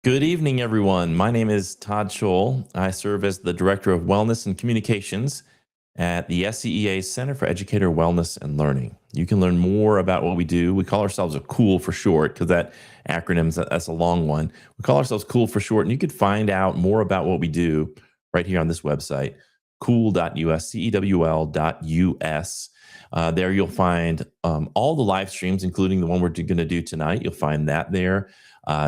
Good evening, everyone. My name is Todd Scholl. I serve as the Director of Wellness and Communications at the SCEA Center for Educator Wellness and Learning. You can learn more about what we do. We call ourselves a COOL for short because that acronym's that's a long one. We call ourselves COOL for short, and you can find out more about what we do right here on this website, cool.us, CEWL.us. There you'll find all the live streams, including the one we're going to do tonight. You'll find that there.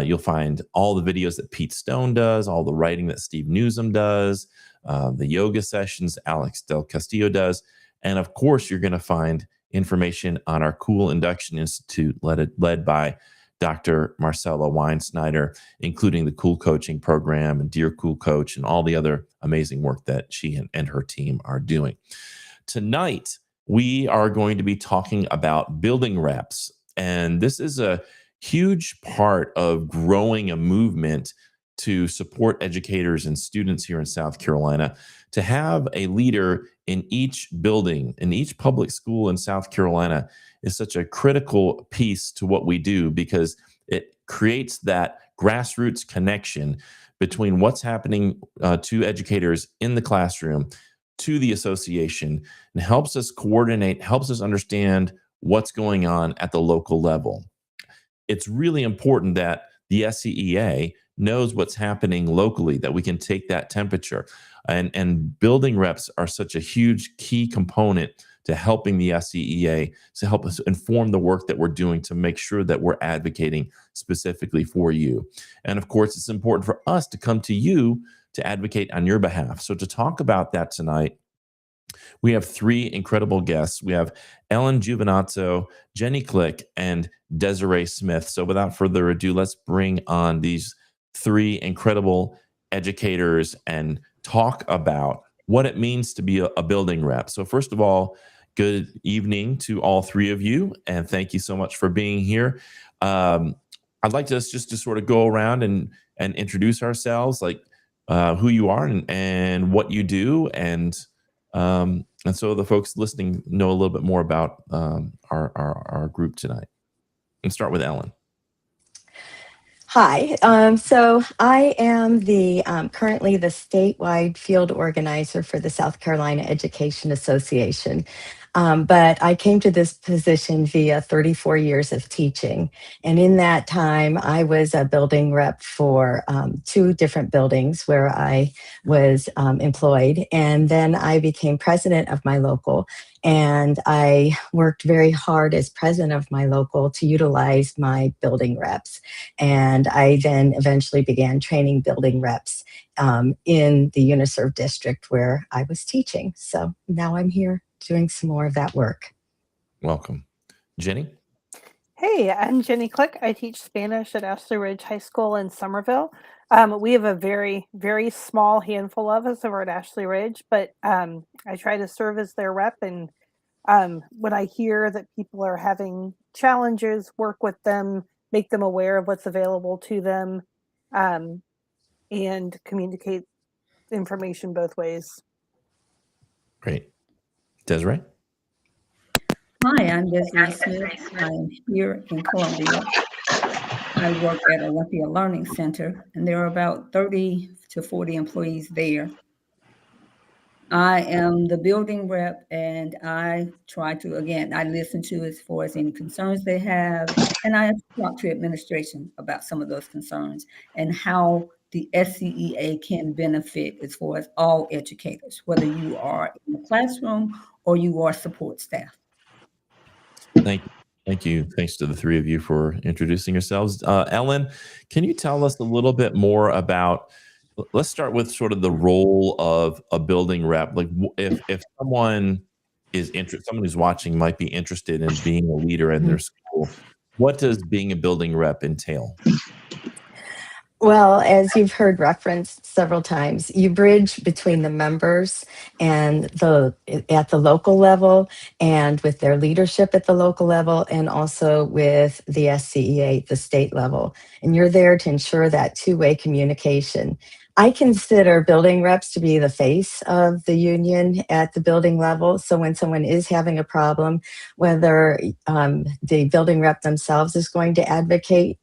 You'll find all the videos that Pete Stone does, all the writing that Steve Newsom does, the yoga sessions Alex Del Castillo does. And of course, you're going to find information on our Cool Induction Institute led by Dr. Marcella Weinsnyder, including the Cool Coaching Program and Dear Cool Coach and all the other amazing work that she and her team are doing. Tonight, we are going to be talking about building reps. And this is a huge part of growing a movement to support educators and students here in South Carolina, to have a leader in each building, in each public school in South Carolina is such a critical piece to what we do because it creates that grassroots connection between what's happening to educators in the classroom, to the association, and helps us coordinate, helps us understand what's going on at the local level. It's really important that the SCEA knows what's happening locally, that we can take that temperature. And building reps are such a huge key component to helping the SCEA to help us inform the work that we're doing to make sure that we're advocating specifically for you. And of course, it's important for us to come to you to advocate on your behalf. So to talk about that tonight, we have three incredible guests. We have Ellen Giovinazzo, Jenny Klich, and Desiree Smith. So without further ado, let's bring on these three incredible educators and talk about what it means to be a building rep. So first of all, good evening to all three of you, and thank you so much for being here. I'd like us just to sort of go around and introduce ourselves, like who you are and what you do, and so the folks listening know a little bit more about our group tonight. And start with Ellen. Hi. So I am the currently the statewide field organizer for the South Carolina Education Association. But I came to this position via 34 years of teaching. And in that time, I was a building rep for two different buildings where I was employed. And then I became president of my local. And I worked very hard as president of my local to utilize my building reps. And I then eventually began training building reps in the Uniserv district where I was teaching. So now I'm here doing some more of that work. Welcome. Jenny? Hey, I'm Jenny Klich. I teach Spanish at Ashley Ridge High School in Somerville. We have a very, very small handful of us over at Ashley Ridge, but I try to serve as their rep. And when I hear that people are having challenges, work with them, make them aware of what's available to them, and communicate information both ways. Great. Desiree? Hi, I'm Desiree Smith. I'm here in Columbia. I work at Olympia Learning Center, and there are about 30 to 40 employees there. I am the building rep, and I try to, again, I listen to as far as any concerns they have, and I talk to administration about some of those concerns and how the SCEA can benefit as far as all educators, whether you are in the classroom or you are support staff. Thank you. Thanks to the three of you for introducing yourselves. Ellen, can you tell us a little bit more about, let's start with sort of the role of a building rep. Like if someone is interested, someone who's watching might be interested in being a leader in their school, what does being a building rep entail? Well, as you've heard referenced several times, you bridge between the members and at the local level and with their leadership at the local level and also with the SCEA, the state level. And you're there to ensure that two-way communication. I consider building reps to be the face of the union at the building level. So when someone is having a problem, whether the building rep themselves is going to advocate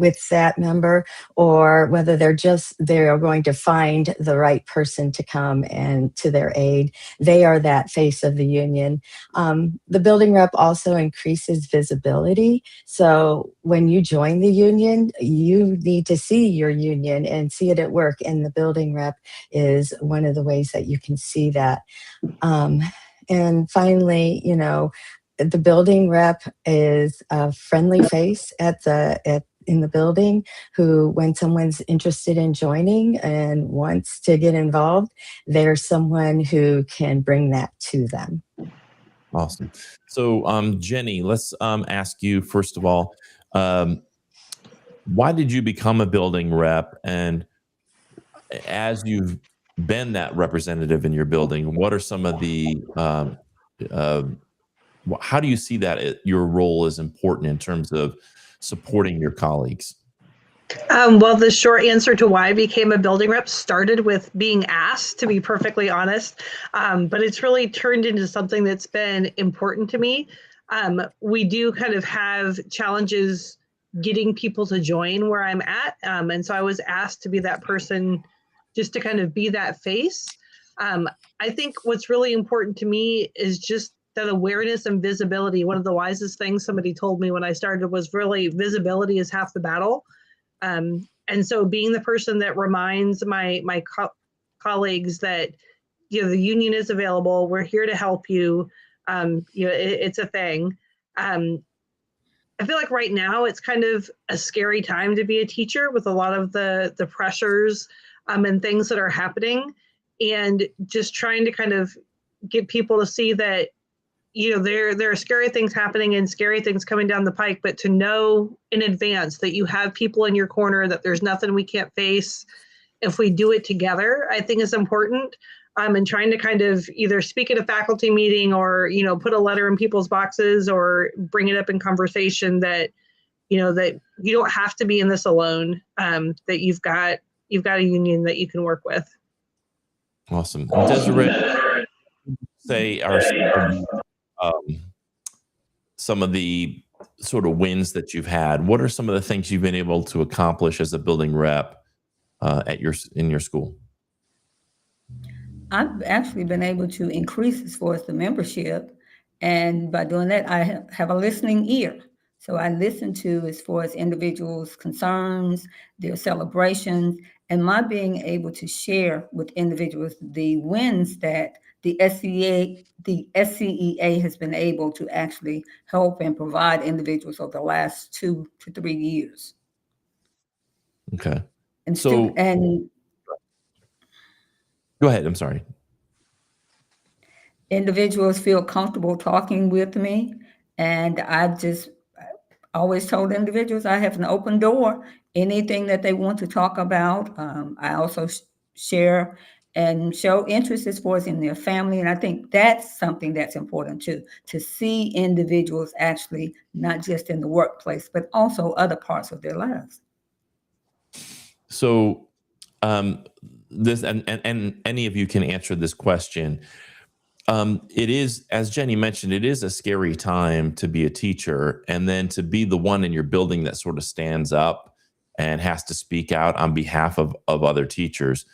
with that member, or whether they're going to find the right person to come and to their aid. They are that face of the union. The building rep also increases visibility. So when you join the union, you need to see your union and see it at work. And the building rep is one of the ways that you can see that. And finally, the building rep is a friendly face in the building, who, when someone's interested in joining and wants to get involved, there's someone who can bring that to them. Awesome. So, Jenny, let's ask you first of all, why did you become a building rep? And as you've been that representative in your building, what are some of the how do you see that your role is important in terms of supporting your colleagues? Well, the short answer to why I became a building rep started with being asked, to be perfectly honest. But it's really turned into something that's been important to me. We do kind of have challenges getting people to join where I'm at. And so I was asked to be that person, just to kind of be that face. I think what's really important to me is just that awareness and visibility. One of the wisest things somebody told me when I started was really visibility is half the battle. And so being the person that reminds my colleagues that, the union is available, we're here to help you, it's a thing. I feel like right now it's kind of a scary time to be a teacher, with a lot of the pressures and things that are happening, and just trying to kind of get people to see that, there are scary things happening and scary things coming down the pike, but to know in advance that you have people in your corner, that there's nothing we can't face if we do it together, I think is important. And trying to kind of either speak at a faculty meeting, or, put a letter in people's boxes, or bring it up in conversation that, that you don't have to be in this alone, that you've got a union that you can work with. Awesome. And Desiree, say some of the sort of wins that you've had. What are some of the things you've been able to accomplish as a building rep in your school? I've actually been able to increase as far as the membership. And by doing that, I have a listening ear. So I listen to as far as individuals' concerns, their celebrations, and my being able to share with individuals the wins that the SCEA has been able to actually help and provide individuals over the last 2 to 3 years. Okay. And So, go ahead. I'm sorry. Individuals feel comfortable talking with me, and I've just always told individuals I have an open door. Anything that they want to talk about, I also share and show interest as far as in their family. And I think that's something that's important too, to see individuals actually not just in the workplace, but also other parts of their lives. So, this and any of you can answer this question. It is, as Jenny mentioned, it is a scary time to be a teacher, and then to be the one in your building that sort of stands up and has to speak out on behalf of other teachers.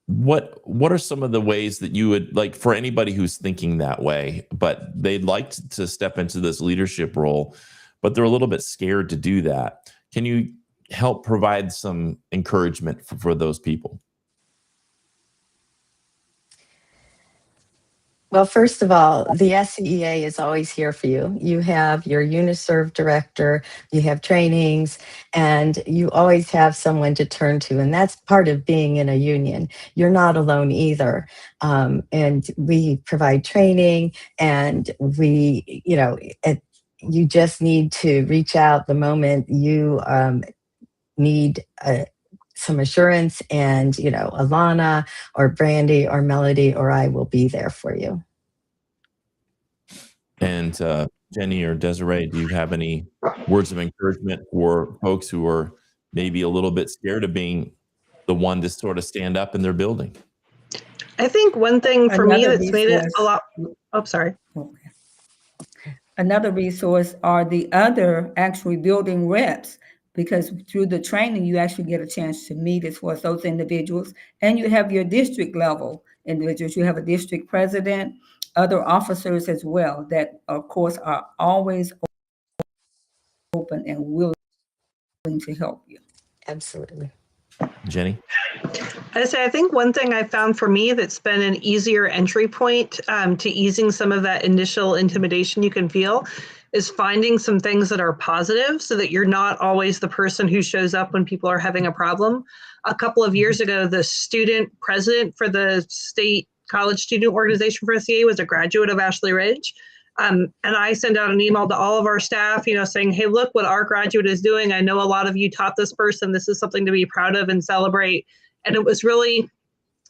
What are some of the ways that you would like, for anybody who's thinking that way, but they'd like to step into this leadership role, but they're a little bit scared to do that? Can you help provide some encouragement for those people? Well, first of all, the SCEA is always here for you. You have your UniServe director, you have trainings, and you always have someone to turn to. And that's part of being in a union. You're not alone either. And we provide training, and you just need to reach out the moment you need some assurance, and Alana or Brandy or Melody or I will be there for you. And Jenny or Desiree, do you have any words of encouragement for folks who are maybe a little bit scared of being the one to sort of stand up in their building? I think one thing for me Another that's made it resource. a lot. Oh, sorry. Another resource are the other actually building reps, because through the training, you actually get a chance to meet as far as those individuals, and you have your district level individuals. You have a district president, other officers as well that, of course, are always open and willing to help you. Absolutely. Jenny? I say, I think one thing I found for me that's been an easier entry point to easing some of that initial intimidation you can feel is finding some things that are positive so that you're not always the person who shows up when people are having a problem. A couple of years ago, the student president for the state college student organization for SEA was a graduate of Ashley Ridge. And I sent out an email to all of our staff, saying, hey, look what our graduate is doing. I know a lot of you taught this person. This is something to be proud of and celebrate. And it was really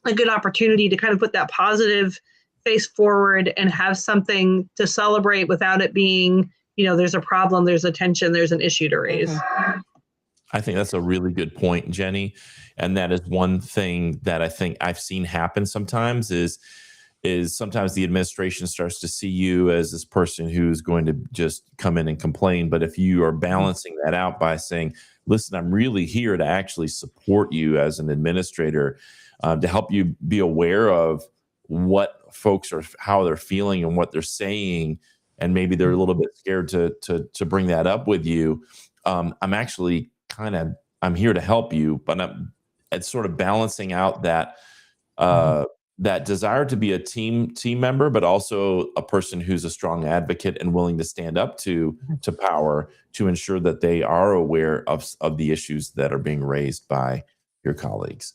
a good opportunity to kind of put that positive face forward and have something to celebrate without it being, there's a problem, there's a tension, there's an issue to raise. Mm-hmm. I think that's a really good point, Jenny. And that is one thing that I think I've seen happen sometimes is sometimes the administration starts to see you as this person who's going to just come in and complain. But if you are balancing that out by saying, listen, I'm really here to actually support you as an administrator, to help you be aware of what folks are, how they're feeling and what they're saying. And maybe they're a little bit scared to bring that up with you. I'm actually I'm here to help you, but it's sort of balancing out that, that desire to be a team member, but also a person who's a strong advocate and willing to stand up to power to ensure that they are aware of the issues that are being raised by your colleagues.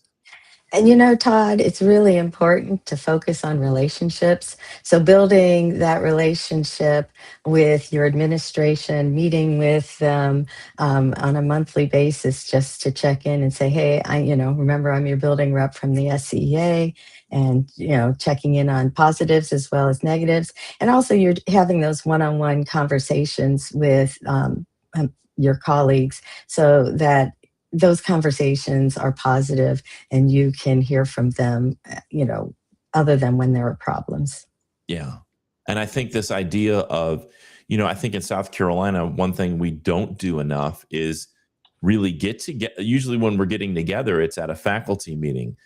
And Todd, it's really important to focus on relationships. So building that relationship with your administration, meeting with them on a monthly basis just to check in and say, hey, remember I'm your building rep from the SCEA, and, checking in on positives as well as negatives. And also you're having those one-on-one conversations with your colleagues so that those conversations are positive and you can hear from them, other than when there are problems. Yeah. And I think this idea of, I think in South Carolina, one thing we don't do enough is really get together. Usually when we're getting together, it's at a faculty meeting.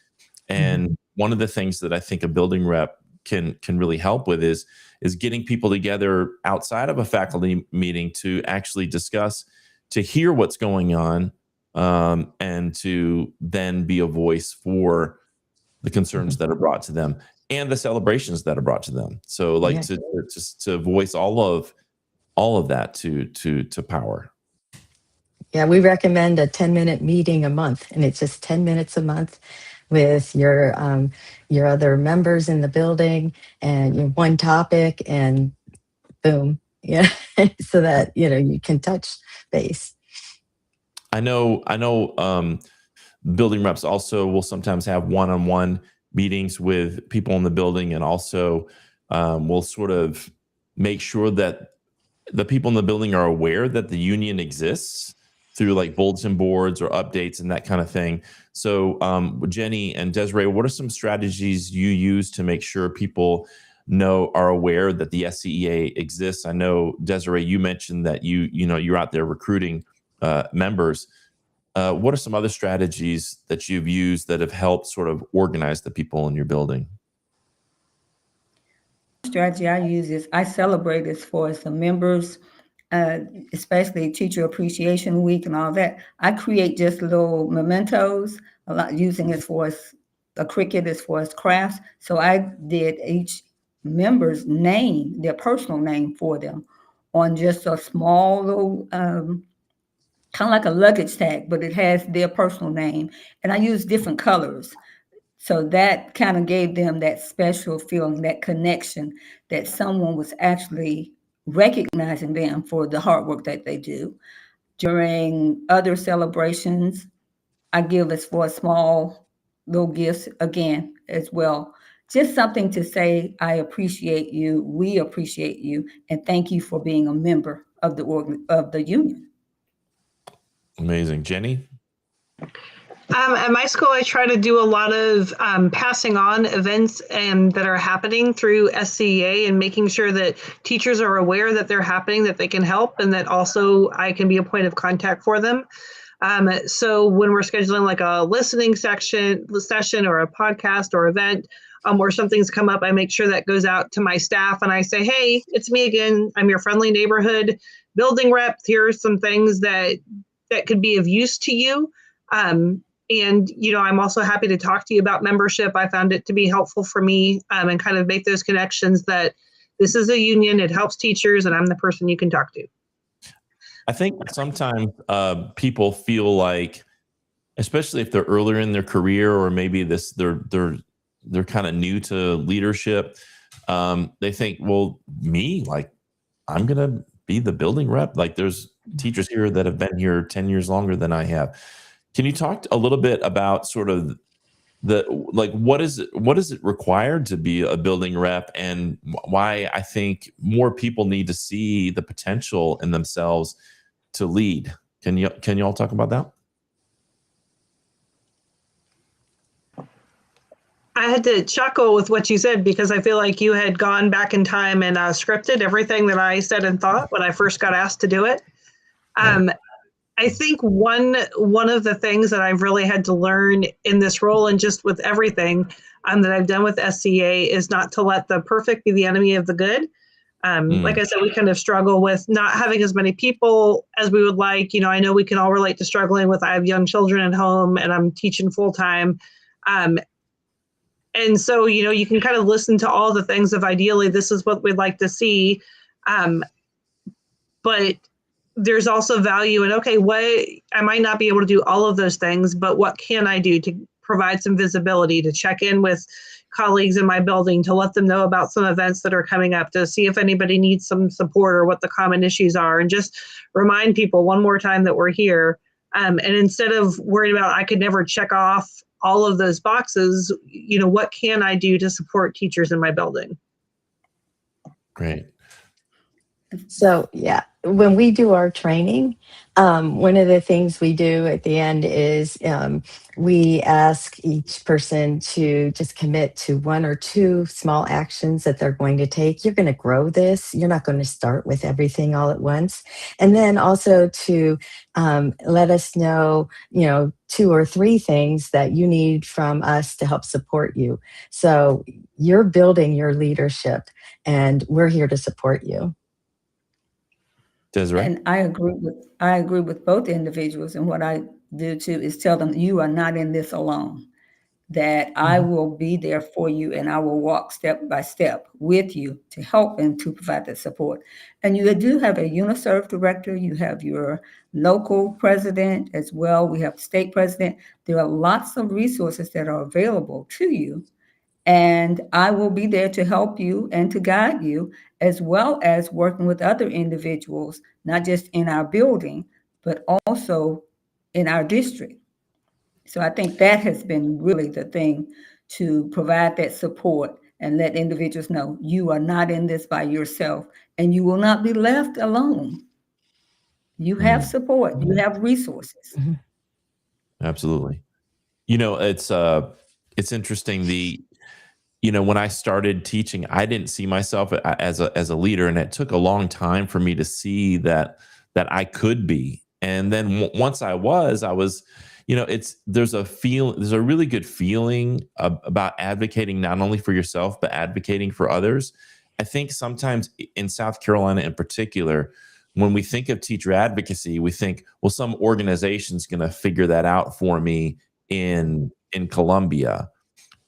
And one of the things that I think a building rep can really help with is getting people together outside of a faculty meeting to actually discuss, to hear what's going on, and to then be a voice for the concerns that are brought to them and the celebrations that are brought to them. So to voice all of that to power. Yeah, we recommend a 10-minute meeting a month, and it's just 10 minutes a month with your other members in the building, and one topic, and boom, so that you can touch base. I know. Building reps also will sometimes have one-on-one meetings with people in the building, and also will sort of make sure that the people in the building are aware that the union exists through like bulletin boards or updates and that kind of thing. So Jenny and Desiree, what are some strategies you use to make sure people are aware that the SCEA exists? I know, Desiree, you mentioned that you're out there recruiting members. What are some other strategies that you've used that have helped sort of organize the people in your building? Strategy I use is I celebrate as far as the members, especially Teacher Appreciation Week and all that. I create just little mementos, a lot using as far as a Cricut as far as crafts. So I did each member's name, their personal name for them on just a small little kind of like a luggage tag, but it has their personal name. And I use different colors. So that kind of gave them that special feeling, that connection, that someone was actually recognizing them for the hard work that they do. During other celebrations, I give as for small little gifts again as well. Just something to say, I appreciate you, we appreciate you, and thank you for being a member of the union. Amazing. Jenny? At my school, I try to do a lot of passing on events that are happening through SCEA and making sure that teachers are aware that they're happening, that they can help, and that also I can be a point of contact for them. So when we're scheduling like a listening session or a podcast or event, or something's come up, I make sure that goes out to my staff and I say, hey, it's me again. I'm your friendly neighborhood building rep. Here are some things that could be of use to you. And, I'm also happy to talk to you about membership. I found it to be helpful for me and kind of make those connections that this is a union, it helps teachers, and I'm the person you can talk to. I think sometimes people feel like, especially if they're earlier in their career, or maybe they're kind of new to leadership, they think, well, I'm going to be the building rep. Like, there's teachers here that have been here 10 years longer than I have. Can you talk a little bit about sort of what is it required to be a building rep, and why I think more people need to see the potential in themselves to lead? Can you all talk about that? I had to chuckle with what you said because I feel like you had gone back in time and scripted everything that I said and thought when I first got asked to do it. I think one of the things that I've really had to learn in this role, and just with everything that I've done with SCA, is not to let the perfect be the enemy of the good. Like I said, we kind of struggle with not having as many people as we would like. I know we can all relate to struggling with, I have young children at home and I'm teaching full time. And so, you can kind of listen to all the things of ideally, this is what we'd like to see. But there's also value in, okay, I might not be able to do all of those things, but what can I do to provide some visibility, to check in with colleagues in my building, to let them know about some events that are coming up, to see if anybody needs some support or what the common issues are, and just remind people one more time that we're here. And instead of worrying about, I could never check off all of those boxes, what can I do to support teachers in my building? Great. So, yeah, when we do our training, one of the things we do at the end is we ask each person to just commit to 1 or 2 small actions that they're going to take. You're going to grow this. You're not going to start with everything all at once. And then also to let us know, 2 or 3 things that you need from us to help support you. So you're building your leadership, and we're here to support you. Desiree? And I agree with both individuals. And what I do too is tell them, you are not in this alone, that I will be there for you and I will walk step by step with you to help and to provide that support. And you do have a UNICEF director, you have your local president as well, we have state president. There are lots of resources that are available to you. And I will be there to help you and to guide you, as well as working with other individuals, not just in our building, but also in our district. So I think that has been really the thing, to provide that support and let individuals know you are not in this by yourself and you will not be left alone. You have support, you have resources. Absolutely. It's interesting. When I started teaching, I didn't see myself as a leader, and it took a long time for me to see that I could be. And then once I was, there's a really good feeling about advocating not only for yourself, but advocating for others. I think sometimes in South Carolina in particular, when we think of teacher advocacy, we think, well, some organization's going to figure that out for me in Columbia.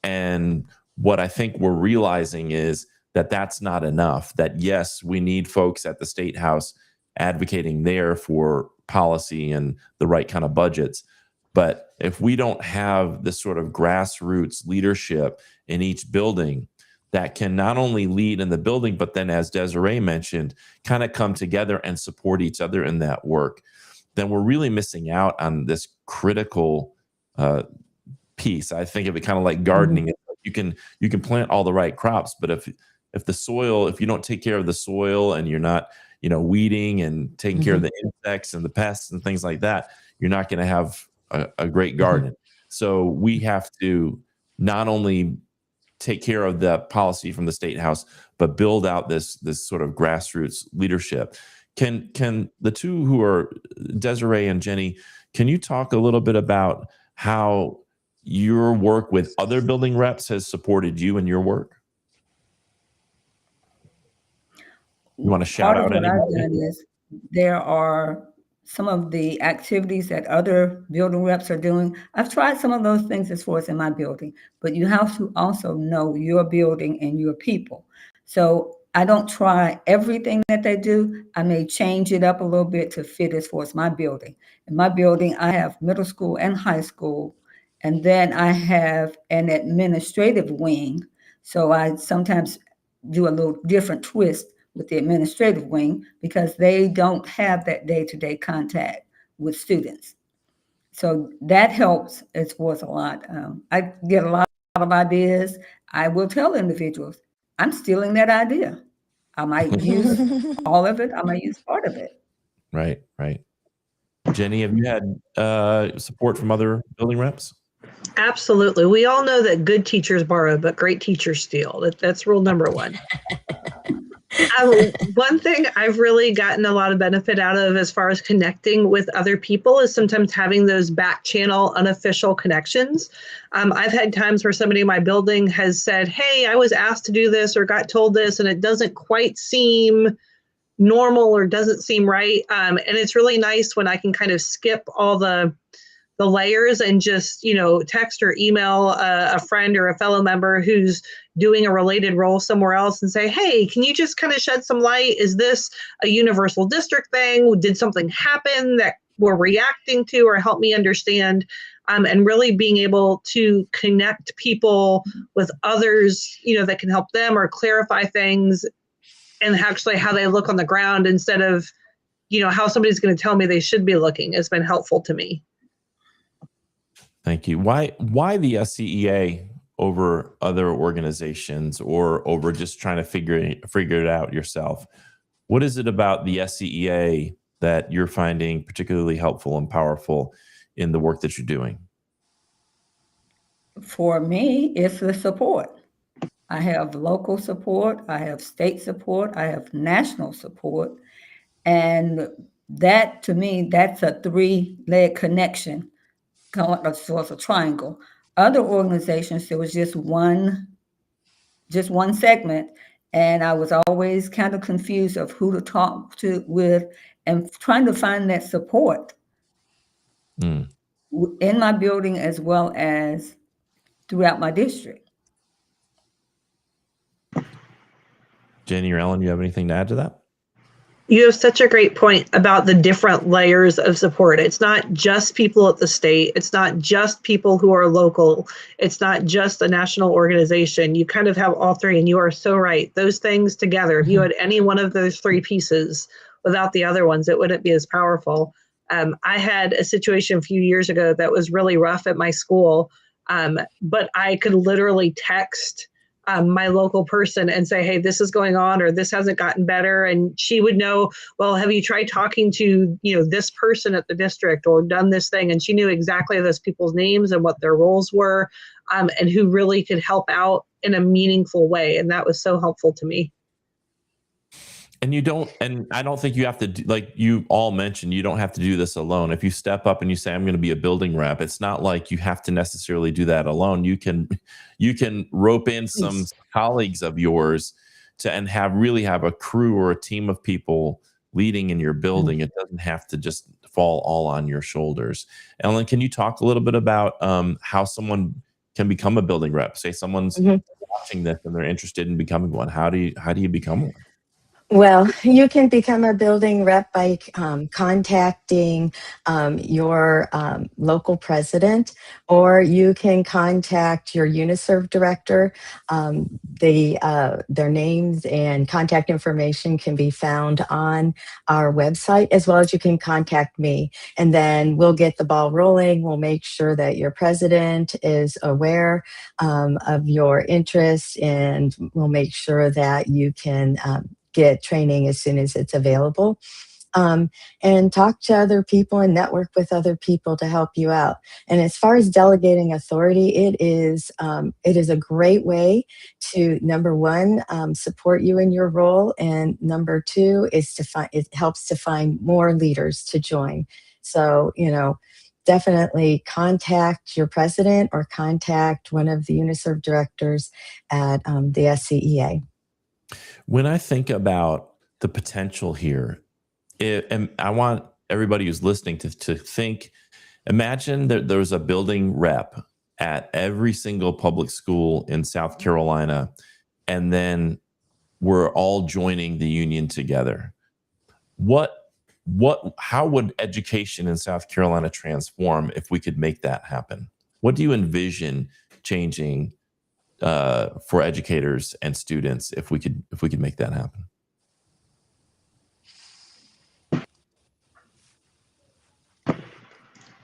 And what I think we're realizing is that that's not enough, that yes, we need folks at the State House advocating there for policy and the right kind of budgets. But if we don't have this sort of grassroots leadership in each building that can not only lead in the building, but then, as Desiree mentioned, kind of come together and support each other in that work, then we're really missing out on this critical piece. I think of it kind of like gardening. You can plant all the right crops, but if you don't take care of the soil and you're not, weeding and taking care of the insects and the pests and things like that, you're not going to have a great garden. So we have to not only take care of the policy from the state house, but build out this sort of grassroots leadership. Can the two who are Desiree and Jenny, can you talk a little bit about how your work with other building reps has supported you in your work? You want to shout Part of out what I've anybody? done is there are some of the activities that other building reps are doing. I've tried some of those things as far as in my building, but you have to also know your building and your people. So I don't try everything that they do. I may change it up a little bit to fit as far as my building. In my building, I have middle school and high school, and then I have an administrative wing. So I sometimes do a little different twist with the administrative wing because they don't have that day-to-day contact with students. So that helps as well as a lot. I get a lot of ideas. I will tell individuals, I'm stealing that idea. I might use all of it. I might use part of it. Right. Jenny, have you had support from other building reps? Absolutely. We all know that good teachers borrow, but great teachers steal. That's rule number one. One thing I've really gotten a lot of benefit out of as far as connecting with other people is sometimes having those back channel unofficial connections. I've had times where somebody in my building has said, hey, I was asked to do this or got told this, and it doesn't quite seem normal or doesn't seem right. And it's really nice when I can kind of skip all the layers and just, text or email a friend or a fellow member who's doing a related role somewhere else and say, hey, can you just kind of shed some light? Is this a universal district thing? Did something happen that we're reacting to, or help me understand? And really being able to connect people with others, that can help them or clarify things and actually how they look on the ground instead of, how somebody's going to tell me they should be looking has been helpful to me. Thank you. Why the SCEA over other organizations or over just trying to figure it out yourself? What is it about the SCEA that you're finding particularly helpful and powerful in the work that you're doing? For me, it's the support. I have local support, I have state support, I have national support. And that, to me, that's a three-leg connection, so it's a triangle. Other organizations, there was just one segment, and I was always kind of confused of who to talk to with and trying to find that support in my building as well as throughout my district. Jenny or Ellen, you have anything to add to that? You have such a great point about the different layers of support. It's not just people at the state. It's not just people who are local. It's not just a national organization. You kind of have all three, and you are so right. Those things together, if you had any one of those three pieces without the other ones, it wouldn't be as powerful. I had a situation a few years ago that was really rough at my school, but I could literally text my local person and say, hey, this is going on, or this hasn't gotten better. And she would know, well, have you tried talking to, this person at the district or done this thing? And she knew exactly those people's names and what their roles were, and who really could help out in a meaningful way. And that was so helpful to me. And I don't think you have to, like you all mentioned, you don't have to do this alone. If you step up and you say, I'm going to be a building rep, it's not like you have to necessarily do that alone. You can rope in some colleagues of yours and have a crew or a team of people leading in your building. It doesn't have to just fall all on your shoulders. Ellen, can you talk a little bit about how someone can become a building rep? Say someone's watching this and they're interested in becoming one. How do you become one? Well, you can become a building rep by contacting your local president, or you can contact your UniServe director. Their names and contact information can be found on our website, as well as you can contact me. And then we'll get the ball rolling. We'll make sure that your president is aware of your interests, and we'll make sure that you can get training as soon as it's available. and talk to other people and network with other people to help you out. And as far as delegating authority, it is a great way to, number one, support you in your role, and number two is it helps to find more leaders to join. So, definitely contact your president or contact one of the UNISERV directors at the SCEA. When I think about the potential here, and I want everybody who's listening to think, imagine that there's a building rep at every single public school in South Carolina, and then we're all joining the union together. How would education in South Carolina transform if we could make that happen? What do you envision changing for educators and students if we could make that happen?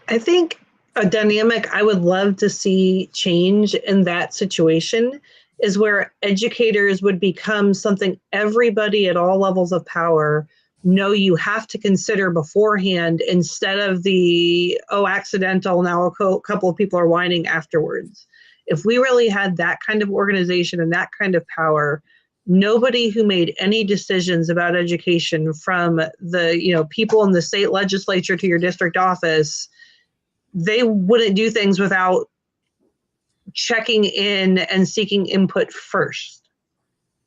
I think a dynamic I would love to see change in that situation is where educators would become something everybody at all levels of power know you have to consider beforehand, instead of the, accidental, now a couple of people are whining afterwards. If we really had that kind of organization and that kind of power, nobody who made any decisions about education, from the people in the state legislature to your district office, they wouldn't do things without checking in and seeking input first,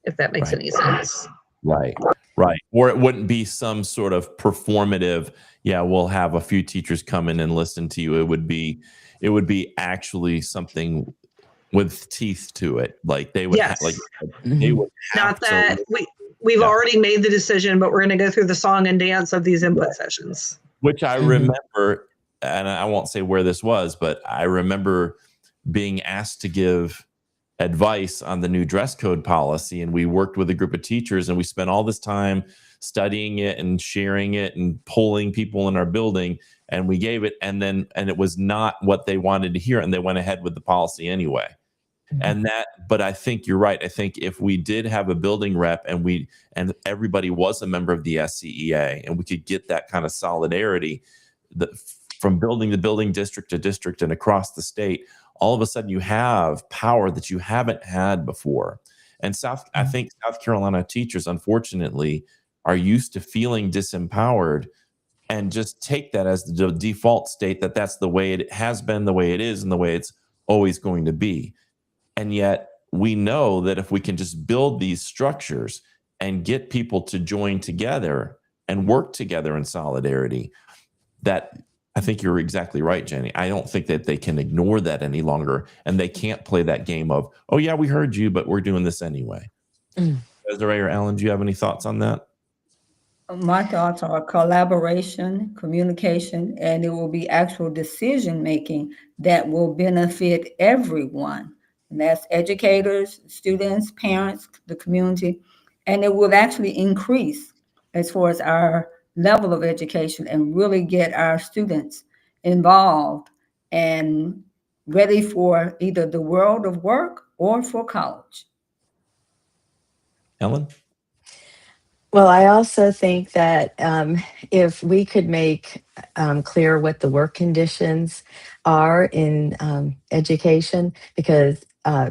if that makes any sense. Right. Or it wouldn't be some sort of performative, we'll have a few teachers come in and listen to you. It would be actually something with teeth to it. Like they would, Yes. They would have Not that we've already made the decision, but we're going to go through the song and dance of these input sessions. Which I remember, and I won't say where this was, but I remember being asked to give advice on the new dress code policy, and we worked with a group of teachers, and we spent all this time studying it and sharing it and polling people in our building, and we gave it, and it was not what they wanted to hear, and they went ahead with the policy anyway. But I think you're right. I think if we did have a building rep and everybody was a member of the SCEA, and we could get that kind of solidarity from building to building, district to district, and across the state, all of a sudden you have power that you haven't had before. And I think South Carolina teachers, unfortunately, are used to feeling disempowered and just take that as the default state, that's the way it has been, the way it is, and the way it's always going to be. And yet we know that if we can just build these structures and get people to join together and work together in solidarity, that I think you're exactly right, Jenny. I don't think that they can ignore that any longer, and they can't play that game of, oh yeah, we heard you, but we're doing this anyway. Desiree or Ellen, do you have any thoughts on that? My thoughts are collaboration, communication, and it will be actual decision-making that will benefit everyone. And that's educators, students, parents, the community, and it will actually increase as far as our level of education and really get our students involved and ready for either the world of work or for college. Ellen? Well, I also think that if we could make clear what the work conditions are in education, because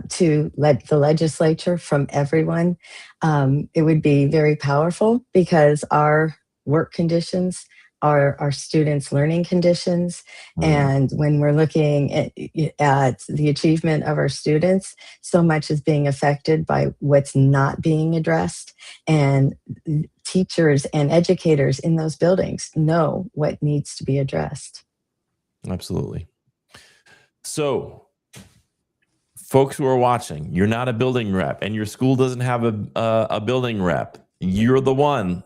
to let the legislature from everyone, it would be very powerful, because our work conditions are our students' learning conditions. And when we're looking at the achievement of our students, so much is being affected by what's not being addressed. And teachers and educators in those buildings know what needs to be addressed. Absolutely. So, folks who are watching, you're not a building rep, and your school doesn't have a building rep. You're the one.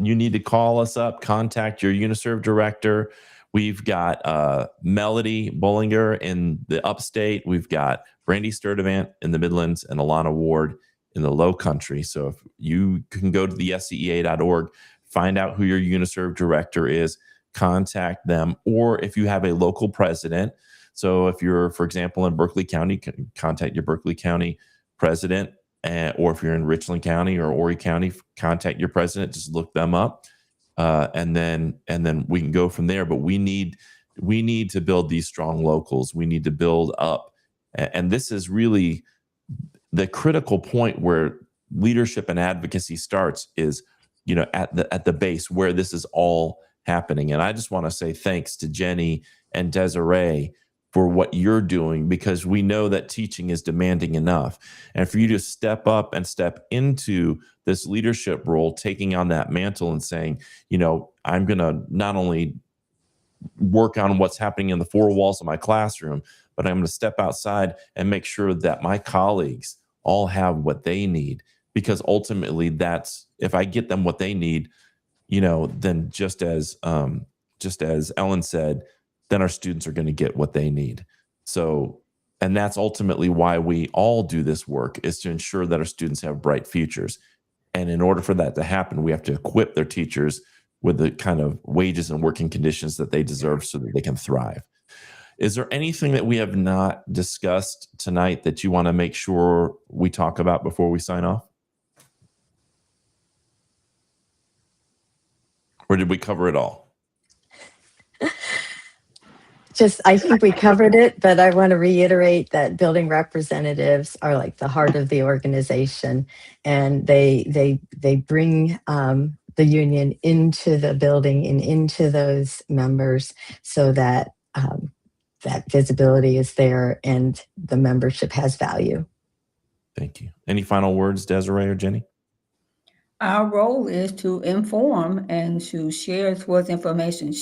You need to call us up, contact your UNISERV director. We've got Melody Bollinger in the upstate. We've got Brandy Sturdivant in the Midlands and Alana Ward in the Low Country. So if you can go to the scea.org, find out who your UNISERV director is, contact them. Or if you have a local president, so if you're, for example, in Berkeley County, contact your Berkeley County president. Or if you're in Richland County or Horry County, contact your president. Just look them up. and then we can go from there. But we need to build these strong locals. We need to build up, and this is really the critical point where leadership and advocacy starts, is at the base where this is all happening. And I just want to say thanks to Jenny and Desiree for what you're doing, because we know that teaching is demanding enough. And for you to step up and step into this leadership role, taking on that mantle and saying, I'm going to not only work on what's happening in the four walls of my classroom, but I'm going to step outside and make sure that my colleagues all have what they need. Because ultimately, that's, if I get them what they need, then just as Ellen said, then our students are going to get what they need. So, and that's ultimately why we all do this work, is to ensure that our students have bright futures. And in order for that to happen, we have to equip their teachers with the kind of wages and working conditions that they deserve so that they can thrive. Is there anything that we have not discussed tonight that you want to make sure we talk about before we sign off? Or did we cover it all? I think we covered it, but I want to reiterate that building representatives are like the heart of the organization, and they bring the union into the building and into those members, so that that visibility is there and the membership has value. Thank you. Any final words, Desiree or Jenny? Our role is to inform and to share towards information,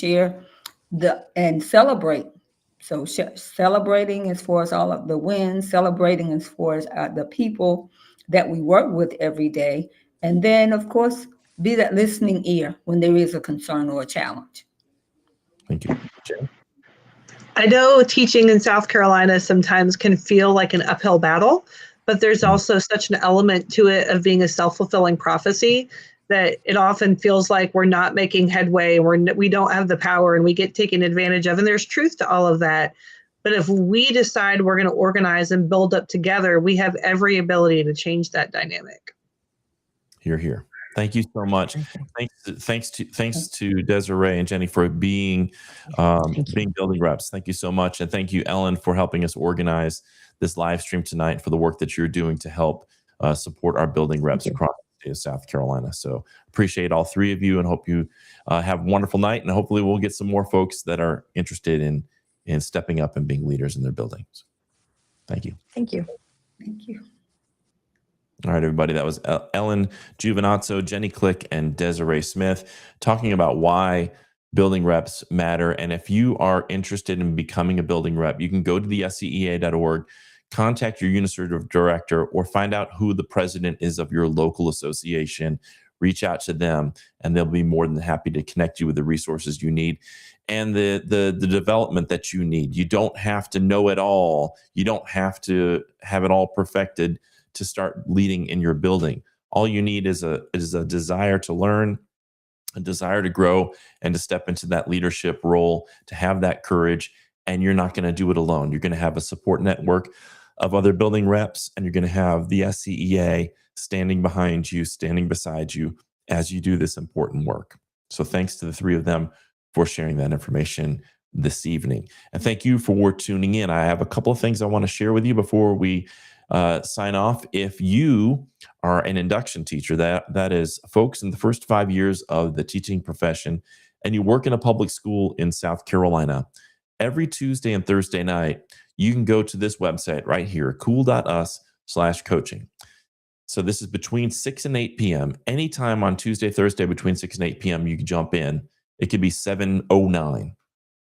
and celebrate. So celebrating as far as all of the wins, celebrating as far as the people that we work with every day. And then, of course, be that listening ear when there is a concern or a challenge. Thank you. Jenny? I know teaching in South Carolina sometimes can feel like an uphill battle, but there's also such an element to it of being a self-fulfilling prophecy that it often feels like we're not making headway, we don't have the power, and we get taken advantage of. And there's truth to all of that. But if we decide we're going to organize and build up together, we have every ability to change that dynamic. Hear, hear. Thank you so much. Thanks to Desiree and Jenny for being building reps. Thank you so much. And thank you, Ellen, for helping us organize this live stream tonight, for the work that you're doing to help support our building reps across the state of South Carolina. So appreciate all three of you, and hope you have a wonderful night. And hopefully we'll get some more folks that are interested in stepping up and being leaders in their buildings. Thank you. Thank you. Thank you. All right, everybody. That was Ellen Giovinazzo, Jenny Klich, and Desiree Smith talking about why building reps matter. And if you are interested in becoming a building rep, you can go to the SCEA.org, contact your UNICERT director, or find out who the president is of your local association. Reach out to them, and they'll be more than happy to connect you with the resources you need and the development that you need. You don't have to know it all. You don't have to have it all perfected to start leading in your building. All you need is a desire to learn, a desire to grow, and to step into that leadership role, to have that courage. And you're not going to do it alone. You're going to have a support network of other building reps, and you're going to have the SCEA standing behind you, standing beside you as you do this important work. So thanks to the three of them for sharing that information this evening. And thank you for tuning in. I have a couple of things I want to share with you before we sign off. If you are an induction teacher, that is folks in the first 5 years of the teaching profession, and you work in a public school in South Carolina, every Tuesday and Thursday night, you can go to this website right here, cool.us/coaching. So this is between 6 and 8 p.m. Anytime on Tuesday, Thursday, between 6 and 8 p.m., you can jump in. It could be 7:09.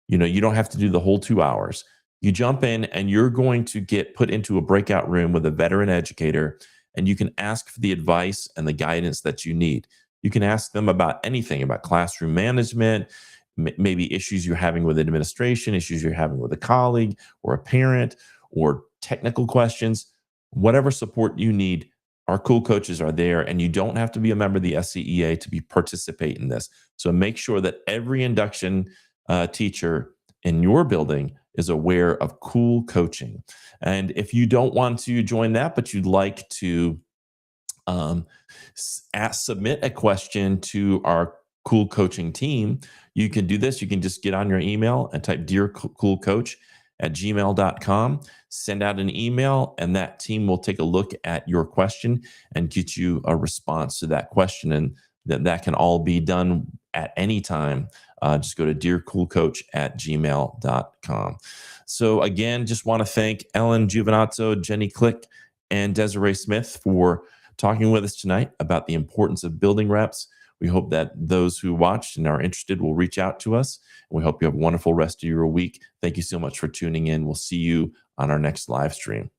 You don't have to do the whole 2 hours. You jump in, and you're going to get put into a breakout room with a veteran educator, and you can ask for the advice and the guidance that you need. You can ask them about anything, about classroom management, maybe issues you're having with administration, issues you're having with a colleague or a parent, or technical questions. Whatever support you need, our cool coaches are there, and you don't have to be a member of the SCEA to participate in this. So make sure that every induction teacher in your building is aware of cool coaching. And if you don't want to join that, but you'd like to submit a question to our Cool Coaching team, you can do this. You can just get on your email and type Dear Cool Coach at gmail.com, send out an email, and that team will take a look at your question and get you a response to that question. And that can all be done at any time. Just go to dearcoolcoach at gmail.com. So again, just want to thank Ellen Giovinazzo, Jenny Klich, and Desiree Smith for talking with us tonight about the importance of building reps. We hope that those who watched and are interested will reach out to us. We hope you have a wonderful rest of your week. Thank you so much for tuning in. We'll see you on our next live stream.